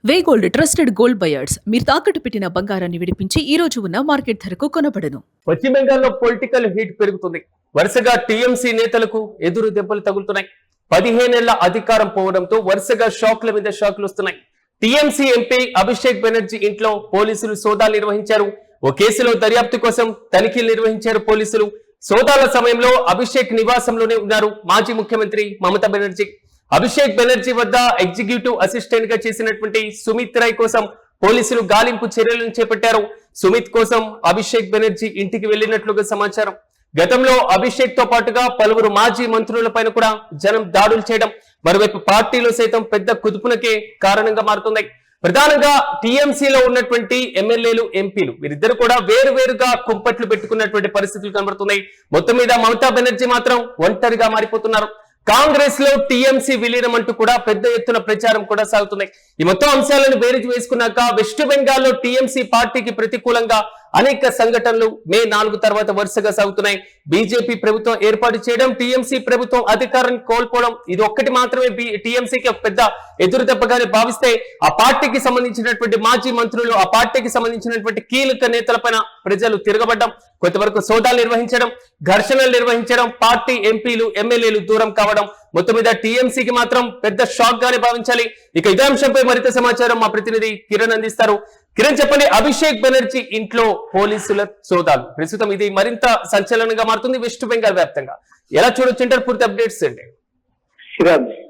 వే gold trusted gold buyers మీరు తాకట్టు పెట్టిన బంగారాన్ని విడిపించి ఈ రోజు ఉన్న మార్కెట్ ధరకు కొనబడను. పశ్చిమ బెంగాల్లో పొలిటికల్ హీట్ పెరుగుతుంది. వరుసగా టీఎంసీ నేతలకు ఎదురు దెబ్బలు తగులుతున్నాయి. 15 ఏళ్ల అధికారం పోవడంతో వరుసగా షాక్ల మీద షాక్లు వస్తున్నాయి. టీఎంసీ ఎంపీ అభిషేక్ బెనర్జీ ఇంట్లో పోలీసులు సోదాలు నిర్వహించారు. ఓ కేసులో దర్యాప్తు కోసం తనిఖీలు నిర్వహించారు పోలీసులు. సోదాల సమయంలో అభిషేక్ నివాసంలోనే ఉన్నారు మాజీ ముఖ్యమంత్రి మమతా బెనర్జీ. అభిషేక్ బెనర్జీ వద్ద ఎగ్జిక్యూటివ్ అసిస్టెంట్ గా చేసినటువంటి సుమిత్ రాయ్ కోసం పోలీసులు గాలింపు చర్యలను చేపట్టారు. సుమిత్ కోసం అభిషేక్ బెనర్జీ ఇంటికి వెళ్లినట్లుగా సమాచారం. గతంలో అభిషేక్ తో పాటుగా పలువురు మాజీ మంత్రులపైన కూడా జనం దాడులు చేయడం మరోవైపు పార్టీలో సైతం పెద్ద కుదుపునకే కారణంగా మారుతుంది. ప్రధానంగా టీఎంసీలో ఉన్నటువంటి ఎమ్మెల్యేలు, ఎంపీలు వీరిద్దరు కూడా వేరువేరుగా కుంపట్లు పెట్టుకున్నటువంటి పరిస్థితులు కనబడుతున్నాయి. మొత్తం మీద మమతా బెనర్జీ మాత్రం ఒంటరిగా మారిపోతున్నారు. కాంగ్రెస్ లో టీఎంసీ విలీనం అంటూ కూడా పెద్ద ఎత్తున ప్రచారం కూడా సాగుతున్నాయి. ఈ మొత్తం అంశాలను బేరీజు వేసుకున్నాక వెస్ట్ బెంగాల్లో టీఎంసీ పార్టీకి ప్రతికూలంగా అనేక సంఘటనలు మే 4 తర్వాత వరుసగా సాగుతున్నాయి. బీజేపీ ప్రభుత్వం ఏర్పాటు చేయడం, టీఎంసీ ప్రభుత్వం అధికారాన్ని కోల్పోవడం ఇది ఒక్కటి మాత్రమే టీఎంసీకి ఒక పెద్ద ఎదురుదెబ్బగానే భావిస్తే ఆ పార్టీకి సంబంధించినటువంటి మాజీ మంత్రులు, ఆ పార్టీకి సంబంధించినటువంటి కీలక నేతలపైన ప్రజలు తిరగబడ్డం, కొంతవరకు సోదాలు నిర్వహించడం, ఘర్షణలు నిర్వహించడం, పార్టీ ఎంపీలు, ఎమ్మెల్యేలు దూరం కావడం, మొత్తం మీద టీఎంసీకి మాత్రం పెద్ద షాక్ గానే భావించాలి. ఇక ఇదే అంశంపై మరింత సమాచారం మా ప్రతినిధి కిరణ్ అందిస్తారు. కిరణ్, చెప్పండి, అభిషేక్ బెనర్జీ ఇంట్లో పోలీసుల సోదాలు ప్రస్తుతం ఇది మరింత సంచలనంగా మారుతుంది వెస్ట్ బెంగాల్ వ్యాప్తంగా. ఎలా చూడొచ్చు పూర్తి అప్డేట్స్ అండి?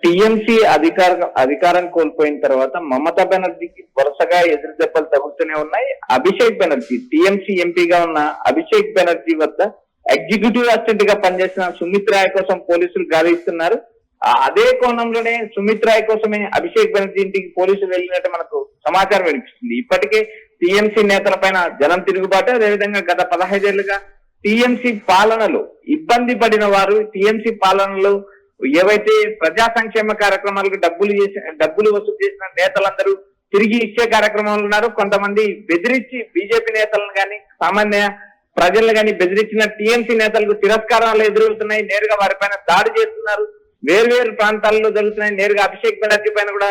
టీఎంసీ అధికారం కోల్పోయిన తర్వాత మమతా బెనర్జీకి వరుసగా ఎదురు దెబ్బలు తగులుతూనే ఉన్నాయి. అభిషేక్ బెనర్జీ టీఎంసీ ఎంపీగా ఉన్న అభిషేక్ బెనర్జీ వద్ద ఎగ్జిక్యూటివ్ అసిస్టెంట్ గా పనిచేసిన సుమిత్ రాయ్ కోసం పోలీసులు గాలిస్తున్నారు. అదే కోణంలోనే సుమిత్ రాయ్ కోసమే అభిషేక్ బెనర్జీ ఇంటికి పోలీసులు వెళ్ళినట్టు మనకు సమాచారం వినిపిస్తుంది. ఇప్పటికే టీఎంసీ నేతల పైన జనం తిరుగుబాటు, అదేవిధంగా గత 15 ఏళ్లుగా టీఎంసీ పాలనలో ఇబ్బంది పడిన వారు, టీఎంసీ పాలనలో ఏవైతే ప్రజా సంక్షేమ కార్యక్రమాలకు డబ్బులు వసూలు చేసిన నేతలందరూ తిరిగి ఇచ్చే కార్యక్రమాలు ఉన్నారు. కొంతమంది బెదిరించి బీజేపీ నేతలను కానీ సామాన్య ప్రజలను కానీ బెదిరించిన టీఎంసీ నేతలకు తిరస్కారాలు ఎదురవుతున్నాయి. నేరుగా వారిపైన దాడి చేస్తున్నారు. వేర్వేరు ప్రాంతాల్లో జరుగుతున్నాయి. నేరుగా అభిషేక్ బెనర్జీ పైన కూడా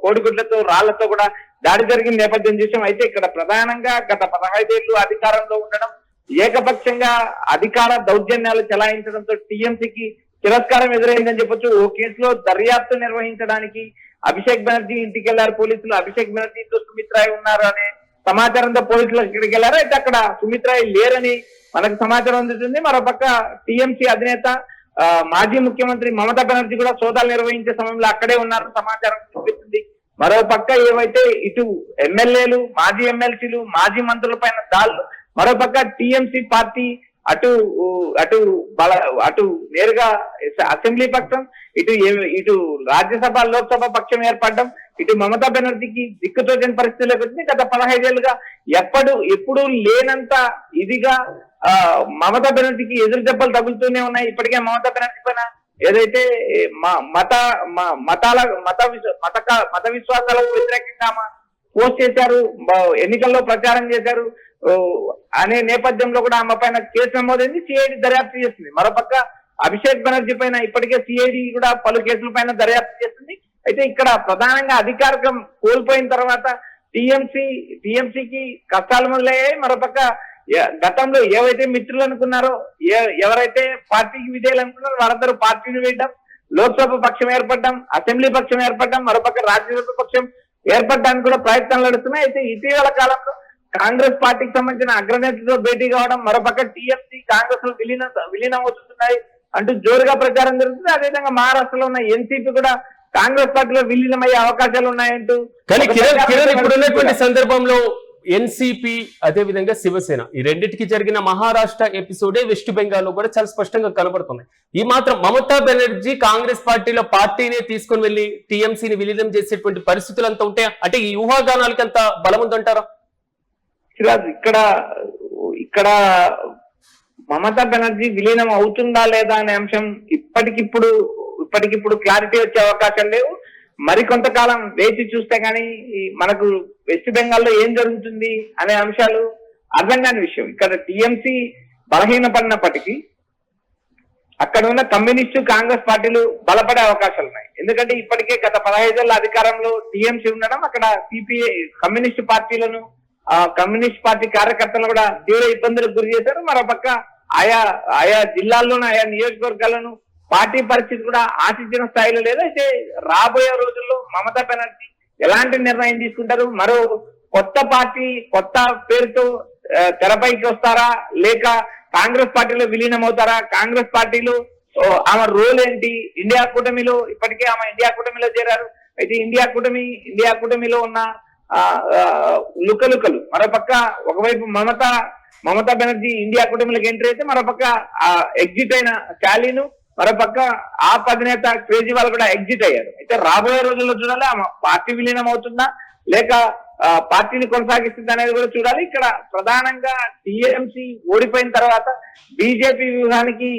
కోడిగుడ్లతో, రాళ్లతో కూడా దాడి జరిగిన నేపథ్యం చూసాం. అయితే ఇక్కడ ప్రధానంగా గత 15 ఏళ్లు అధికారంలో ఉండడం, ఏకపక్షంగా అధికార దౌర్జన్యాలు చెలాయించడంతో టీఎంసీకి తిరస్కారం ఎదురైందని చెప్పొచ్చు. ఓ కేసులో దర్యాప్తు నిర్వహించడానికి అభిషేక్ బెనర్జీ ఇంటికి వెళ్లారు పోలీసులు. అభిషేక్ బెనర్జీతో సుమిత్ రాయ్ ఉన్నారు అనే సమాచారంతో పోలీసులు ఇక్కడికి వెళ్లారు. అయితే అక్కడ సుమిత్ రాయ్ లేరని మనకు సమాచారం అందుతుంది. మరోపక్క టీఎంసీ అధినేత మాజీ ముఖ్యమంత్రి మమతా బెనర్జీ కూడా సోదాలు నిర్వహించే సమయంలో అక్కడే ఉన్నారని సమాచారం చూపిస్తుంది. మరోపక్క ఏవైతే ఇటు ఎమ్మెల్యేలు, మాజీ ఎమ్మెల్సీలు, మాజీ మంత్రుల పైన దాడులు, మరోపక్క టీఎంసీ పార్టీ అటు నేరుగా అసెంబ్లీ పక్షం, ఇటు రాజ్యసభ, లోక్సభ పక్షం ఏర్పడడం, ఇటు మమతా బెనర్జీకి దిక్కుతోచని పరిస్థితుల్లోకి వచ్చింది. గత 15 ఏళ్లుగా ఎప్పుడూ లేనంత ఇదిగా మమతా బెనర్జీకి ఎదురు దెబ్బలు తగులుతూనే ఉన్నాయి. ఇప్పటికే మమతా బెనర్జీ పైన ఏదైతే మత విశ్వాసాలకు వ్యతిరేకంగా పోస్ట్ చేశారు, ఎన్నికల్లో ప్రచారం చేశారు అనే నేపథ్యంలో కూడా ఆమె పైన కేసు నమోదైంది. సిఐడి దర్యాప్తు చేస్తుంది. మరోపక్క అభిషేక్ బెనర్జీ పైన ఇప్పటికే సిఐడి కూడా పలు కేసుల పైన దర్యాప్తు చేస్తుంది. అయితే ఇక్కడ ప్రధానంగా అధికారం కోల్పోయిన తర్వాత టీఎంసీకి కష్టాలు మొదలయ్యాయి. మరోపక్క గతంలో ఏవైతే మిత్రులు అనుకున్నారో, ఎవరైతే పార్టీకి విధేయులు అనుకున్నారో వారందరూ పార్టీని వేయడం, లోక్సభ పక్షం ఏర్పడడం, అసెంబ్లీ పక్షం ఏర్పడడం, మరోపక్క రాజ్యసభ పక్షం ఏర్పడడానికి కూడా ప్రయత్నాలు నడుస్తున్నాయి. అయితే ఇటీవల కాలంలో కాంగ్రెస్ పార్టీకి సంబంధించిన అగ్రనేతలతో భేటీ కావడం, మరోపక్క టీఎంసీ కాంగ్రెస్ లో విలీనం అవుతున్నాయి అంటూ జోరుగా ప్రచారం జరుగుతుంది. అదేవిధంగా మహారాష్ట్రలో ఉన్న ఎన్సీపీ కూడా కాంగ్రెస్ పార్టీలో విలీనమయ్యే అవకాశాలు ఉన్నాయంటూ. కానీ కిరణ్ ఇప్పుడున్నటువంటి సందర్భంలో ఎన్సీపీ అదే విధంగా శివసేన ఈ రెండింటికి జరిగిన మహారాష్ట్ర ఎపిసోడే వెస్ట్ బెంగాల్లో కూడా చాలా స్పష్టంగా కనబడుతుంది. ఈ మాత్రం మమతా బెనర్జీ కాంగ్రెస్ పార్టీలో పార్టీనే తీసుకుని వెళ్లి టీఎంసీని విలీనం చేసేటువంటి పరిస్థితులు అంతా ఉంటాయా? అంటే ఈ ఊహాగానాలకి అంత బలం ఉందంటారా? ఇక్కడ మమతా బెనర్జీ విలీనం అవుతుందా లేదా అనే అంశం ఇప్పటికిప్పుడు క్లారిటీ వచ్చే అవకాశం లేవు. మరికొంతకాలం వేచి చూస్తే గానీ మనకు వెస్ట్ బెంగాల్లో ఏం జరుగుతుంది అనే అంశాలు అర్థం కాని విషయం. ఇక్కడ టీఎంసీ బలహీనపడినప్పటికీ అక్కడ ఉన్న కమ్యూనిస్టు కాంగ్రెస్ పార్టీలు బలపడే అవకాశాలు ఉన్నాయి. ఎందుకంటే ఇప్పటికే గత 15 ఏళ్ల అధికారంలో టీఎంసీ ఉండడం అక్కడ సిపిఐ కమ్యూనిస్టు పార్టీలను కమ్యూనిస్ట్ పార్టీ కార్యకర్తలను కూడా తీవ్ర ఇబ్బందులకు గురి చేశారు. మరోపక్క ఆయా జిల్లాల్లోనూ ఆయా నియోజకవర్గాలను పార్టీ పరిస్థితి కూడా ఆశించిన స్థాయిలో లేదు. అయితే రాబోయే రోజుల్లో మమతా బెనర్జీ ఎలాంటి నిర్ణయం తీసుకుంటారు, మరో కొత్త పార్టీ కొత్త పేరుతో తెరపైకి వస్తారా, లేక కాంగ్రెస్ పార్టీలో విలీనం అవుతారా, కాంగ్రెస్ పార్టీలో ఆమె రోల్ ఏంటి, ఇండియా కూటమిలో ఇప్పటికే ఆమె ఇండియా కూటమిలో చేరారు. అయితే ఇండియా కూటమిలో ఉన్న లుకలుకలు మరోపక్క ఒకవైపు మమతా బెనర్జీ ఇండియా కూటమిలోకి ఎంట్రీ అయితే మరోపక్క ఎగ్జిట్ అయిన స్టాలిన్, మరోపక్క ఆప్ అధినేత కేజ్రీవాల్ కూడా ఎగ్జిట్ అయ్యారు. అయితే రాబోయే రోజుల్లో చూడాలి ఆమె పార్టీ విలీనం అవుతుందా లేక పార్టీని కొనసాగిస్తుంది అనేది కూడా చూడాలి. ఇక్కడ ప్రధానంగా టీఎంసీ ఓడిపోయిన తర్వాత బీజేపీ వ్యూహానికి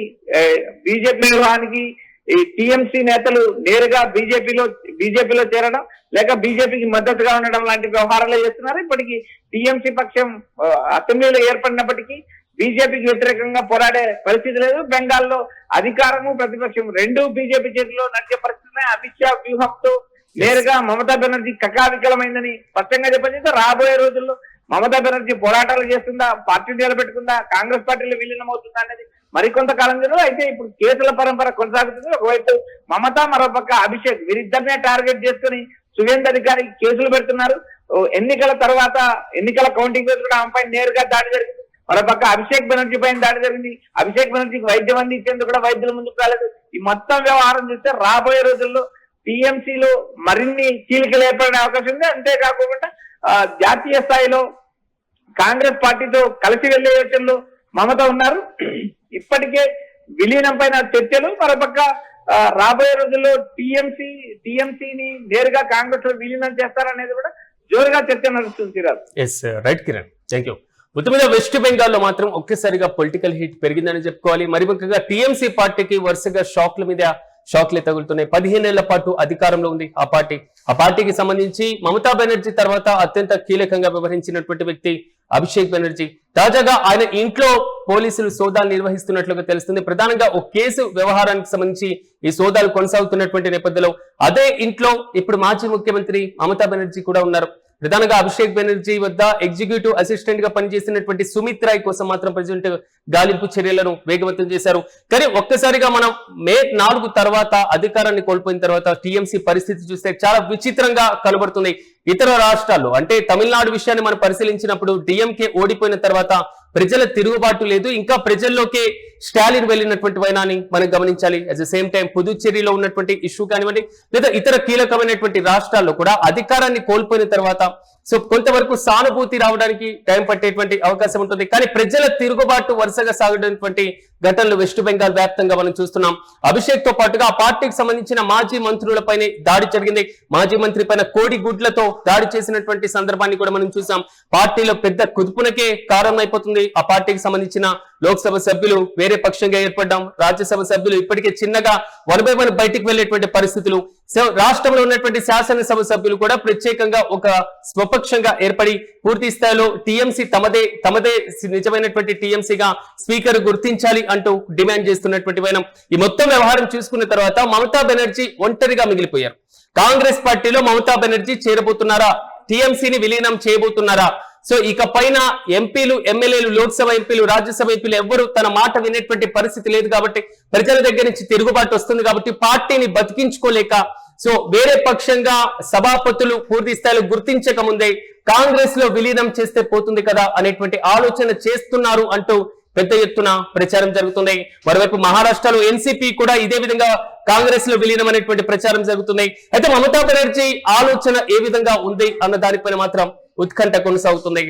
ఈ టీఎంసీ నేతలు నేరుగా బీజేపీలో చేరడం లేక బీజేపీకి మద్దతుగా ఉండడం లాంటి వ్యవహారాలు చేస్తున్నారు. ఇప్పటికీ టీఎంసీ పక్షం అసెంబ్లీలో ఏర్పడినప్పటికీ బీజేపీకి వ్యతిరేకంగా పోరాడే పరిస్థితి లేదు. బెంగాల్లో అధికారము ప్రతిపక్షం రెండు బీజేపీ చేతిలో నడిచే పరిస్థితి. అమిత్ షా వ్యూహంతో నేరుగా మమతా బెనర్జీ కకావికలమైందని స్పష్టంగా చెప్పేది. రాబోయే రోజుల్లో మమతా బెనర్జీ పోరాటాలు చేస్తుందా, పార్టీ నిలబెట్టుకుందా, కాంగ్రెస్ పార్టీలో విలీనం అవుతుందా అనేది మరికొంత కాలం జరుగుతుంది. అయితే ఇప్పుడు కేసుల పరంపర కొనసాగుతుంది. ఒకవైపు మమతా, మరోపక్క అభిషేక్ వీరిద్దరినే టార్గెట్ చేసుకుని సువేంద్ర అధికారి కేసులు పెడుతున్నారు. ఎన్నికల తర్వాత ఎన్నికల కౌంటింగ్ రోజు కూడా ఆమెపై నేరుగా దాడి జరిగింది. మరోపక్క అభిషేక్ బెనర్జీ పైన దాడి జరిగింది. అభిషేక్ బెనర్జీకి వైద్యం అందించేందుకు కూడా వైద్యుల ముందుకు రాలేదు. ఈ మొత్తం వ్యవహారం చూస్తే రాబోయే రోజుల్లో టీఎంసీలో మరిన్ని చీలికలు ఏర్పడే అవకాశం ఉంది. అంతేకాకుండా జాతీయ స్థాయిలో కాంగ్రెస్ పార్టీతో కలిసి వెళ్లే యోచనలో మమత ఉన్నారు. ఇప్పటికే విలీనం పైన చర్చలు, మరోపక్క రాబోయే రోజుల్లో టీఎంసీని నేరుగా కాంగ్రెస్ లో విలీనం చేస్తారనేది కూడా జోరుగా చర్చ నడుస్తుంది. Right Kiran, thank you. మొత్తం మీద వెస్ట్ బెంగాల్లో మాత్రం ఒక్కసారిగా పొలిటికల్ హీట్ పెరిగిందని చెప్పుకోవాలి. మరి ముఖ్యంగా టీఎంసీ పార్టీకి వరుసగా షాక్ల మీద షాక్లే తగులుతున్నాయి. 15 ఏళ్ల పాటు అధికారంలో ఉంది ఆ పార్టీకి సంబంధించి మమతా బెనర్జీ తర్వాత అత్యంత కీలకంగా వ్యవహరించినటువంటి వ్యక్తి అభిషేక్ బెనర్జీ. తాజాగా ఆయన ఇంట్లో పోలీసులు సోదాలు నిర్వహిస్తున్నట్లుగా తెలుస్తుంది. ప్రధానంగా ఒక కేసు వ్యవహారానికి సంబంధించి ఈ సోదాలు కొనసాగుతున్నటువంటి నేపథ్యంలో అదే ఇంట్లో ఇప్పుడు మాజీ ముఖ్యమంత్రి మమతా బెనర్జీ కూడా ఉన్నారు. ప్రధానంగా అభిషేక్ బెనర్జీ వద్ద ఎగ్జిక్యూటివ్ అసిస్టెంట్ గా పనిచేసినటువంటి సుమిత్ రాయ్ కోసం మాత్రం ప్రెసిడెంట్ గాలింపు చర్యలను వేగవంతం చేశారు. కానీ ఒక్కసారిగా మనం మే 4 తర్వాత అధికారాన్ని కోల్పోయిన తర్వాత టీఎంసీ పరిస్థితి చూస్తే చాలా విచిత్రంగా కనబడుతుంది. ఇతర రాష్ట్రాల్లో అంటే తమిళనాడు విషయాన్ని మనం పరిశీలించినప్పుడు డిఎంకే ఓడిపోయిన తర్వాత ప్రజల తిరుగుబాటు లేదు, ఇంకా ప్రజల్లోకే స్టాలిన్ వెళ్ళినటువంటి వైనాన్ని మనం గమనించాలి. అట్ ద సేమ్ టైం పుదుచ్చేరిలో ఉన్నటువంటి ఇష్యూ కానివ్వండి లేదా ఇతర కీలకమైనటువంటి రాష్ట్రాల్లో కూడా అధికారాన్ని కోల్పోయిన తర్వాత సో కొంతవరకు సానుభూతి రావడానికి టైం పట్టేటువంటి అవకాశం ఉంటుంది. కానీ ప్రజల తిరుగుబాటు వరుసగా సాగడానికి ఘటనలు వెస్ట్ బెంగాల్ వ్యాప్తంగా మనం చూస్తున్నాం. అభిషేక్ తో పాటుగా ఆ పార్టీకి సంబంధించిన మాజీ మంత్రులపైనే దాడి జరిగింది. మాజీ మంత్రి పైన కోడి గుడ్లతో దాడి చేసినటువంటి సందర్భాన్ని కూడా మనం చూసాం. పార్టీలో పెద్ద కుదుపునకే కారణం అయిపోతుంది. ఆ పార్టీకి సంబంధించిన లోక్సభ సభ్యులు వేరే పక్షంగా ఏర్పడడం, రాజ్యసభ సభ్యులు ఇప్పటికే చిన్నగా 1 by 1 బయటికి వెళ్లేటువంటి పరిస్థితులు, రాష్ట్రంలో ఉన్నటువంటి శాసనసభ సభ్యులు కూడా ప్రత్యేకంగా ఒక స్వపక్షంగా ఏర్పడి పూర్తి స్థాయిలో టీఎంసీ తమదే నిజమైనటువంటి టీఎంసీగా స్పీకర్ గుర్తించాలి అంటూ డిమాండ్ చేస్తున్నటువంటి వైనం. ఈ మొత్తం వ్యవహారం చూసుకున్న తర్వాత మమతా బెనర్జీ ఒంటరిగా మిగిలిపోయారు. కాంగ్రెస్ పార్టీలో మమతా బెనర్జీ చేరబోతున్నారా, టీఎంసీని విలీనం చేయబోతున్నారా? సో ఇక పైన ఎంపీలు, ఎమ్మెల్యేలు, లోక్సభ ఎంపీలు, రాజ్యసభ ఎంపీలు ఎవ్వరూ తన మాట వినేటువంటి పరిస్థితి లేదు కాబట్టి, ప్రజల దగ్గర నుంచి తిరుగుబాటు వస్తుంది కాబట్టి పార్టీని బతికించుకోలేక సో వేరే పక్షంగా సభాపతులు పూర్తి స్థాయిలో గుర్తించక ముందే కాంగ్రెస్ లో విలీనం చేస్తే పోతుంది కదా అనేటువంటి ఆలోచన చేస్తున్నారు అంటూ పెద్ద ఎత్తున ప్రచారం జరుగుతుంది. మరోవైపు మహారాష్ట్రలో ఎన్సీపీ కూడా ఇదే విధంగా కాంగ్రెస్ లో విలీనం అనేటువంటి ప్రచారం జరుగుతుంది. అయితే మమతా బెనర్జీ ఆలోచన ఏ విధంగా ఉంది అన్న దానిపైన మాత్రం ఉత్కంఠ కొనసాగుతుంది.